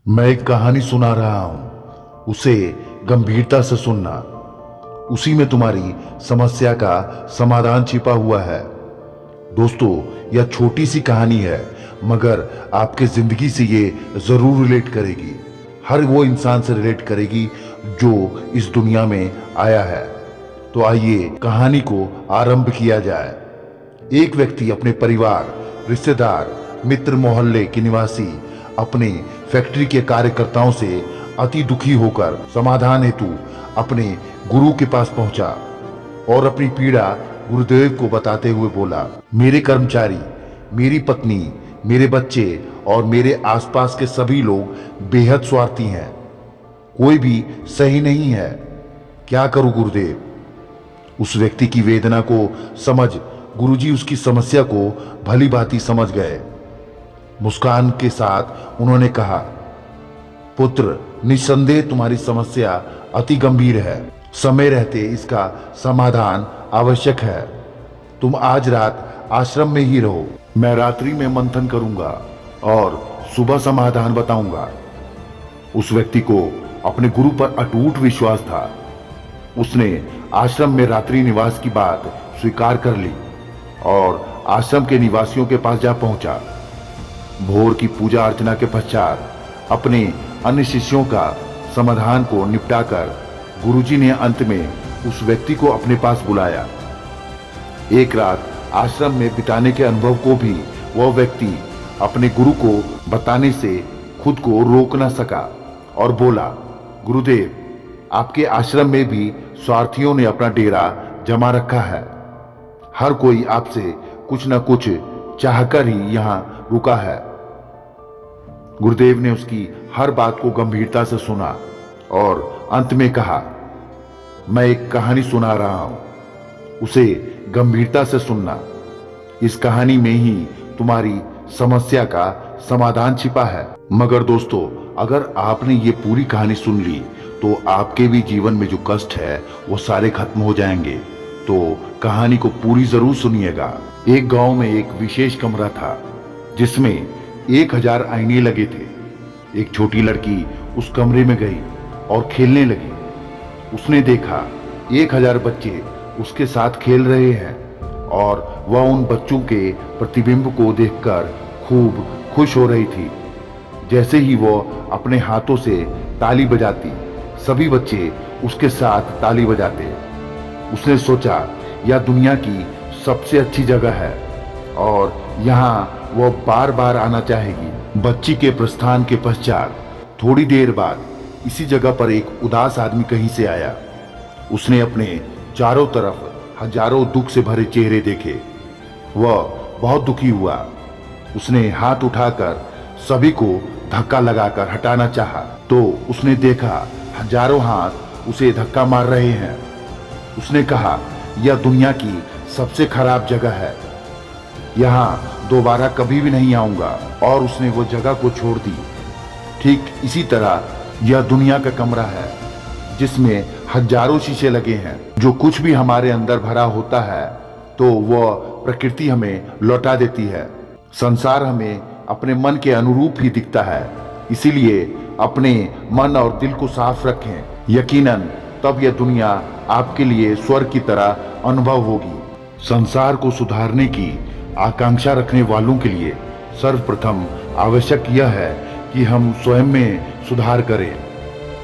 मैं एक कहानी सुना रहा हूं, उसे गंभीरता से सुनना। उसी में तुम्हारी समस्या का समाधान छिपा हुआ है। दोस्तों, यह छोटी सी कहानी है, मगर आपके जिंदगी से ये जरूर रिलेट करेगी। हर वो इंसान से रिलेट करेगी जो इस दुनिया में आया है। तो आइए कहानी को आरंभ किया जाए। एक व्यक्ति अपने परिवार, रिश्तेदार, मित्र, मोहल्ले के निवासी, अपने फैक्ट्री के कार्यकर्ताओं से अति दुखी होकर समाधान हेतु अपने गुरु के पास पहुंचा और अपनी पीड़ा गुरुदेव को बताते हुए बोला, मेरे कर्मचारी, मेरी पत्नी, मेरे बच्चे और मेरे आसपास के सभी लोग बेहद स्वार्थी हैं। कोई भी सही नहीं है। क्या करूं गुरुदेव? उस व्यक्ति की वेदना को समझ गुरुजी उसकी समस्या को भली भांति समझ गए। मुस्कान के साथ उन्होंने कहा, पुत्र, निस्संदेह तुम्हारी समस्या अति गंभीर है। समय रहते इसका समाधान आवश्यक है। तुम आज रात आश्रम में ही रहो। मैं रात्रि में मंथन करूंगा और सुबह समाधान बताऊंगा। उस व्यक्ति को अपने गुरु पर अटूट विश्वास था। उसने आश्रम में रात्रि निवास की बात स्वीकार कर ली और आश्रम के निवासियों के पास जा पहुंचा। भोर की पूजा अर्चना के पश्चात अपने अन्य शिष्यों का समाधान को निपटाकर गुरुजी ने अंत में उस व्यक्ति को अपने पास बुलाया। एक रात आश्रम में बिताने के अनुभव को भी वह व्यक्ति अपने गुरु को बताने से खुद को रोक न सका और बोला, गुरुदेव, आपके आश्रम में भी स्वार्थियों ने अपना डेरा जमा रखा है। हर कोई आपसे कुछ न कुछ चाहकर ही यहां रुका है। गुरुदेव ने उसकी हर बात को गंभीरता से सुना और अंत में कहा, मैं एक कहानी सुना रहा हूं, उसे गंभीरता से सुनना। इस कहानी में ही तुम्हारी समस्या का समाधान छिपा है। मगर दोस्तों, अगर आपने ये पूरी कहानी सुन ली तो आपके भी जीवन में जो कष्ट है वो सारे खत्म हो जाएंगे। तो कहानी को पूरी जरूर सुनिएगा। एक गांव में एक विशेष कमरा था जिसमें 1000 आईने लगे थे। एक छोटी लड़की उस कमरे में गई और खेलने लगी। उसने देखा 1000 बच्चे उसके साथ खेल रहे हैं और वह उन बच्चों के प्रतिबिंब को देखकर खूब खुश हो रही थी। जैसे ही वह अपने हाथों से ताली बजाती, सभी बच्चे उसके साथ ताली बजाते। उसने सोचा, यह दुनिया की सबसे अच्छी जगह है और यहाँ वह बार बार आना चाहेगी। बच्ची के प्रस्थान के पश्चात थोड़ी देर बाद इसी जगह पर एक उदास आदमी कहीं से आया। उसने अपने चारों तरफ हजारों दुख से भरे चेहरे देखे। वह बहुत दुखी हुआ। उसने हाथ उठाकर सभी को धक्का लगाकर हटाना चाहा तो उसने देखा हजारों हाथ उसे धक्का मार रहे हैं। उसने कहा, यह दुनिया की सबसे खराब जगह है, यहाँ दोबारा कभी भी नहीं आऊंगा। और उसने वो जगह को छोड़ दी। ठीक इसी तरह यह दुनिया का कमरा है जिसमें हजारों शीशे लगे हैं। जो कुछ भी हमारे अंदर भरा होता है तो वह प्रकृति हमें लौटा देती है। संसार हमें अपने मन के अनुरूप ही दिखता है। इसीलिए अपने मन और दिल को साफ रखें। यकीनन तब यह दुनिया आपके लिए स्वर्ग की तरह अनुभव होगी। संसार को सुधारने की आकांक्षा रखने वालों के लिए सर्वप्रथम आवश्यक यह है कि हम स्वयं में सुधार करें।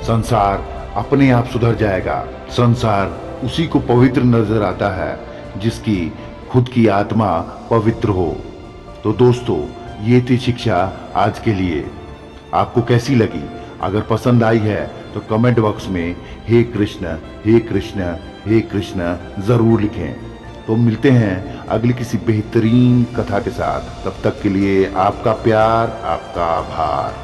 संसार अपने आप सुधर जाएगा। संसार उसी को पवित्र नजर आता है जिसकी खुद की आत्मा पवित्र हो। तो दोस्तों, ये थी शिक्षा आज के लिए। आपको कैसी लगी? अगर पसंद आई है तो कमेंट बॉक्स में हे कृष्ण, हे कृष्ण, हे कृष्ण जरूर लिखें। तो मिलते हैं अगली किसी बेहतरीन कथा के साथ। तब तक के लिए आपका प्यार, आपका आभार।